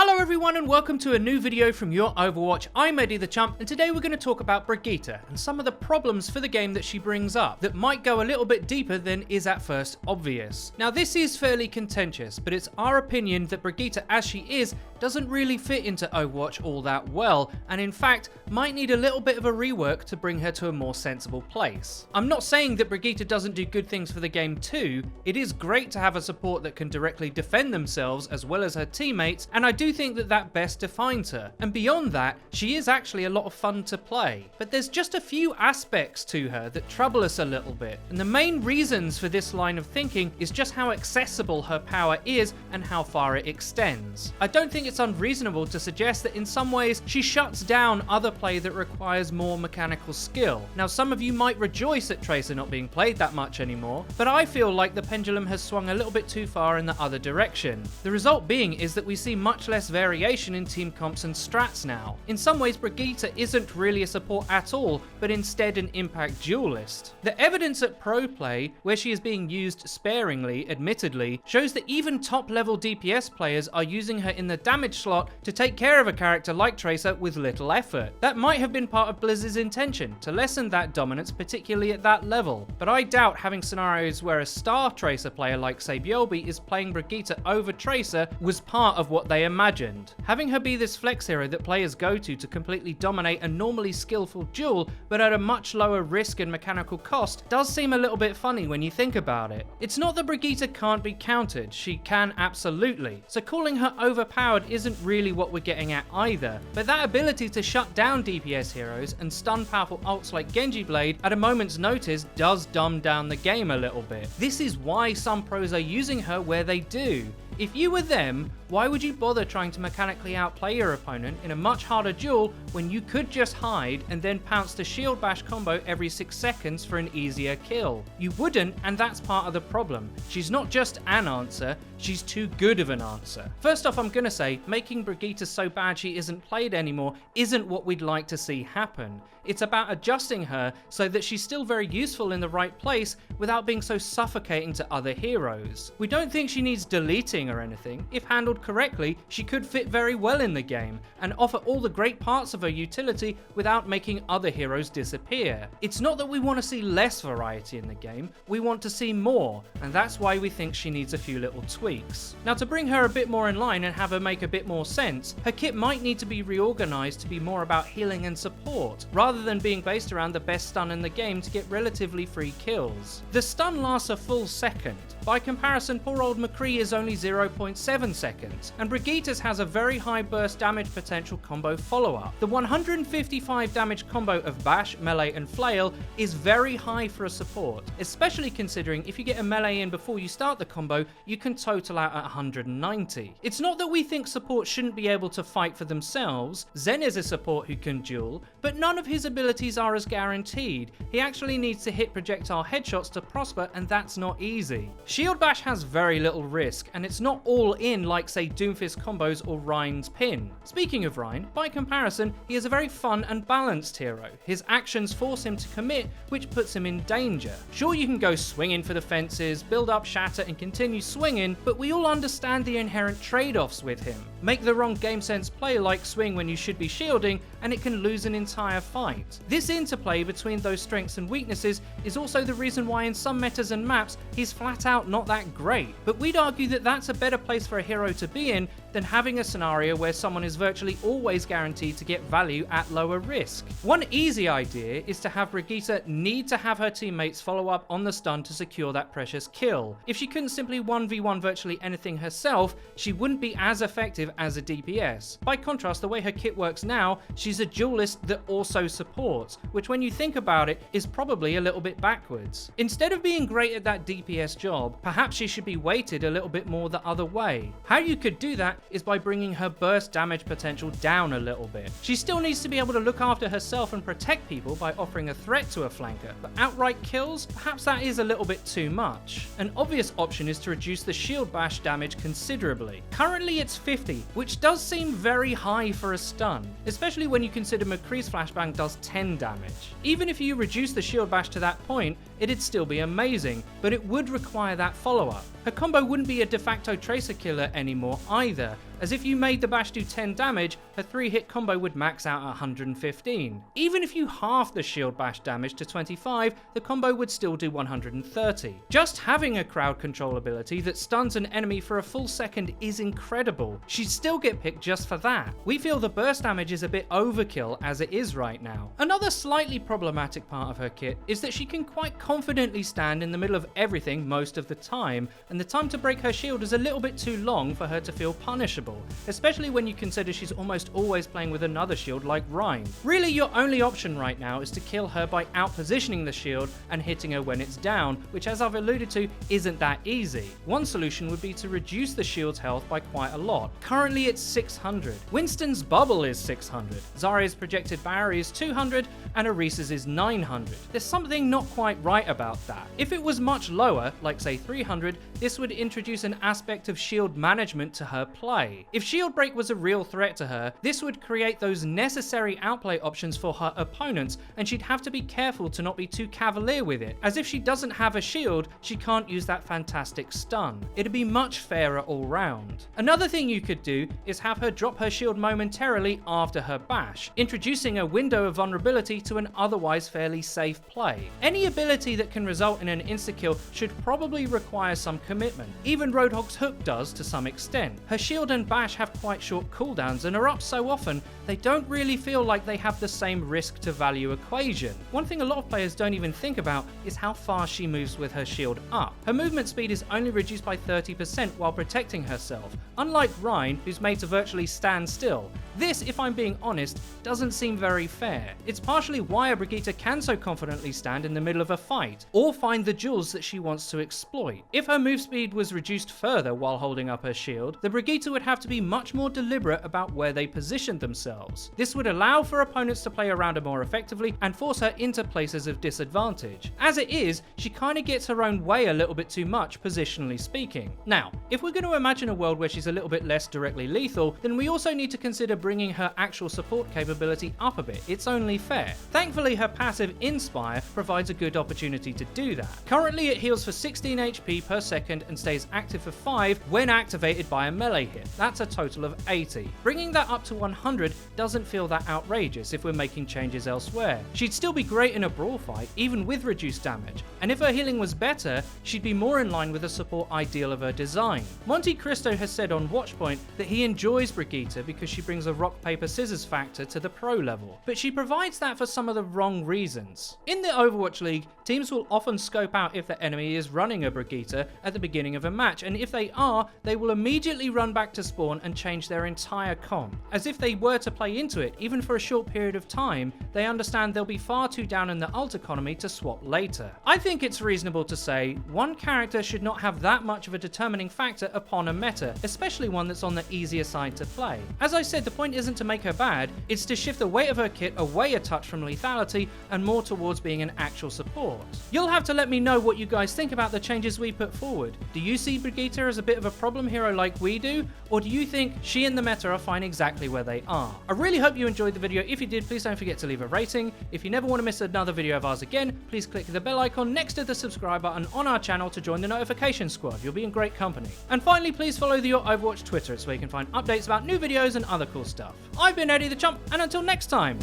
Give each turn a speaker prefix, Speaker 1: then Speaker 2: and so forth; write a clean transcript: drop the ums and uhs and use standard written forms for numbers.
Speaker 1: Hello everyone and welcome to a new video from Your Overwatch. I'm Eddie the Chump and today we're going to talk about Brigitte and some of the problems for the game that she brings up that might go a little bit deeper than is at first obvious. Now this is fairly contentious, but it's our opinion that Brigitte as she is doesn't really fit into Overwatch all that well, and in fact might need a little bit of a rework to bring her to a more sensible place. I'm not saying that Brigitte doesn't do good things for the game too. It is great to have a support that can directly defend themselves as well as her teammates, and I do think that that best defines her. And beyond that, she is actually a lot of fun to play. But there's just a few aspects to her that trouble us a little bit. And the main reasons for this line of thinking is just how accessible her power is and how far it extends. I don't think it's unreasonable to suggest that in some ways she shuts down other play that requires more mechanical skill. Now some of you might rejoice at Tracer not being played that much anymore, but I feel like the pendulum has swung a little bit too far in the other direction. The result being is that we see much less variation in team comps and strats now. In some ways Brigitte isn't really a support at all, but instead an impact duelist. The evidence at pro play, where she is being used sparingly, admittedly, shows that even top level DPS players are using her in the damage slot to take care of a character like Tracer with little effort. That might have been part of Blizzard's intention, to lessen that dominance, particularly at that level, but I doubt having scenarios where a star Tracer player like Saebyeolbe is playing Brigitte over Tracer was part of what they imagined. Having her be this flex hero that players go to completely dominate a normally skillful duel, but at a much lower risk and mechanical cost, does seem a little bit funny when you think about it. It's not that Brigitte can't be countered, she can absolutely, so calling her overpowered isn't really what we're getting at either, but that ability to shut down DPS heroes and stun powerful ults like Genji Blade at a moment's notice does dumb down the game a little bit. This is why some pros are using her where they do. If you were them, why would you bother trying to mechanically outplay your opponent in a much harder duel when you could just hide and then pounce the shield bash combo every 6 seconds for an easier kill? You wouldn't, and that's part of the problem. She's not just an answer, she's too good of an answer. First off, I'm gonna say, making Brigitte so bad she isn't played anymore isn't what we'd like to see happen. It's about adjusting her so that she's still very useful in the right place without being so suffocating to other heroes. We don't think she needs deleting or anything. If handled correctly, she could fit very well in the game and offer all the great parts of her utility without making other heroes disappear. It's not that we want to see less variety in the game, we want to see more, and that's why we think she needs a few little tweaks. Now to bring her a bit more in line and have her make a bit more sense, her kit might need to be reorganized to be more about healing and support, rather than being based around the best stun in the game to get relatively free kills. The stun lasts a full second. By comparison, poor old McCree is only 0.7 seconds, and Brigitte's has a very high burst damage potential combo follow-up. The 155 damage combo of Bash, Melee and Flail is very high for a support, especially considering if you get a melee in before you start the combo, you can total out at 190. It's not that we think support shouldn't be able to fight for themselves. Zen is a support who can duel, but none of his abilities are as guaranteed. He actually needs to hit projectile headshots to prosper, and that's not easy. Shield Bash has very little risk, and it's not all in like say Doomfist combos or Rein's pin. Speaking of Rein, by comparison, he is a very fun and balanced hero. His actions force him to commit, which puts him in danger. Sure, you can go swinging for the fences, build up shatter and continue swinging, but we all understand the inherent trade-offs with him. Make the wrong game sense play like swing when you should be shielding, and it can lose an entire fight. This interplay between those strengths and weaknesses is also the reason why in some metas and maps he's flat out not that great, but we'd argue that that's a better place for a hero to be in than having a scenario where someone is virtually always guaranteed to get value at lower risk. One easy idea is to have Brigitte need to have her teammates follow up on the stun to secure that precious kill. If she couldn't simply 1v1 virtually anything herself, she wouldn't be as effective as a DPS. By contrast, the way her kit works now, she's a duelist that also supports, which when you think about it is probably a little bit backwards. Instead of being great at that DPS job, perhaps she should be weighted a little bit more the other way. How you could do that is by bringing her burst damage potential down a little bit. She still needs to be able to look after herself and protect people by offering a threat to a flanker, but outright kills, perhaps that is a little bit too much. An obvious option is to reduce the shield bash damage considerably. Currently it's 50, which does seem very high for a stun, especially when you consider McCree's flashbang does 10 damage. Even if you reduce the shield bash to that point, it'd still be amazing, but it would require that follow-up. Her combo wouldn't be a de facto Tracer killer anymore either, as if you made the bash do 10 damage, her 3-hit combo would max out at 115. Even if you half the shield bash damage to 25, the combo would still do 130. Just having a crowd control ability that stuns an enemy for a full second is incredible. She'd still get picked just for that. We feel the burst damage is a bit overkill as it is right now. Another slightly problematic part of her kit is that she can quite confidently stand in the middle of everything most of the time, and the time to break her shield is a little bit too long for her to feel punishable, especially when you consider she's almost always playing with another shield like Rein. Really, your only option right now is to kill her by out-positioning the shield and hitting her when it's down, which, as I've alluded to, isn't that easy. One solution would be to reduce the shield's health by quite a lot. Currently it's 600. Winston's bubble is 600, Zarya's projected barrier is 200, and Orisa's is 900. There's something not quite right about that. If it was much lower, like say 300, this would introduce an aspect of shield management to her play. If shield break was a real threat to her, this would create those necessary outplay options for her opponents, and she'd have to be careful to not be too cavalier with it, as if she doesn't have a shield, she can't use that fantastic stun. It'd be much fairer all round. Another thing you could do is have her drop her shield momentarily after her bash, introducing a window of vulnerability to an otherwise fairly safe play. Any ability that can result in an insta-kill should probably require some commitment. Even Roadhog's hook does to some extent. Her shield and bash have quite short cooldowns and are up so often they don't really feel like they have the same risk to value equation. One thing a lot of players don't even think about is how fast she moves with her shield up. Her movement speed is only reduced by 30% while protecting herself, unlike Rein, who's made to virtually stand still. This, if I'm being honest, doesn't seem very fair. It's partially why a Brigitte can so confidently stand in the middle of a fight, or find the duels that she wants to exploit. If her move speed was reduced further while holding up her shield, the Brigitte would have to be much more deliberate about where they positioned themselves. This would allow for opponents to play around her more effectively and force her into places of disadvantage. As it is, she kinda gets her own way a little bit too much, positionally speaking. Now, if we're going to imagine a world where she's a little bit less directly lethal, then we also need to consider bringing her actual support capability up a bit. It's only fair. Thankfully, her passive Inspire provides a good opportunity to do that. Currently, it heals for 16 HP per second and stays active for 5 when activated by a melee hit. That's a total of 80. Bringing that up to 100 doesn't feel that outrageous if we're making changes elsewhere. She'd still be great in a brawl fight, even with reduced damage, and if her healing was better, she'd be more in line with the support ideal of her design. Monte Cristo has said on Watchpoint that he enjoys Brigitte because she brings a rock paper scissors factor to the pro level, but she provides that for some of the wrong reasons. In the Overwatch League, teams will often scope out if the enemy is running a Brigitte at the beginning of a match, and if they are, they will immediately run back to spawn and change their entire comp. As if they were to play into it, even for a short period of time, they understand they'll be far too down in the ult economy to swap later. I think it's reasonable to say one character should not have that much of a determining factor upon a meta, especially one that's on the easier side to play. As I said, the point isn't to make her bad, it's to shift the weight of her kit away a touch from lethality and more towards being an actual support. You'll have to let me know what you guys think about the changes we put forward. Do you see Brigitte as a bit of a problem hero like we do, or do you think she and the meta are fine exactly where they are? I really hope you enjoyed the video. If you did, please don't forget to leave a rating. If you never want to miss another video of ours again, please click the bell icon next to the subscribe button on our channel to join the notification squad. You'll be in great company. And finally, please follow the Your Overwatch Twitter. It's where you can find updates about new videos and other cool stuff. I've been Eddie the Chump, and until next time.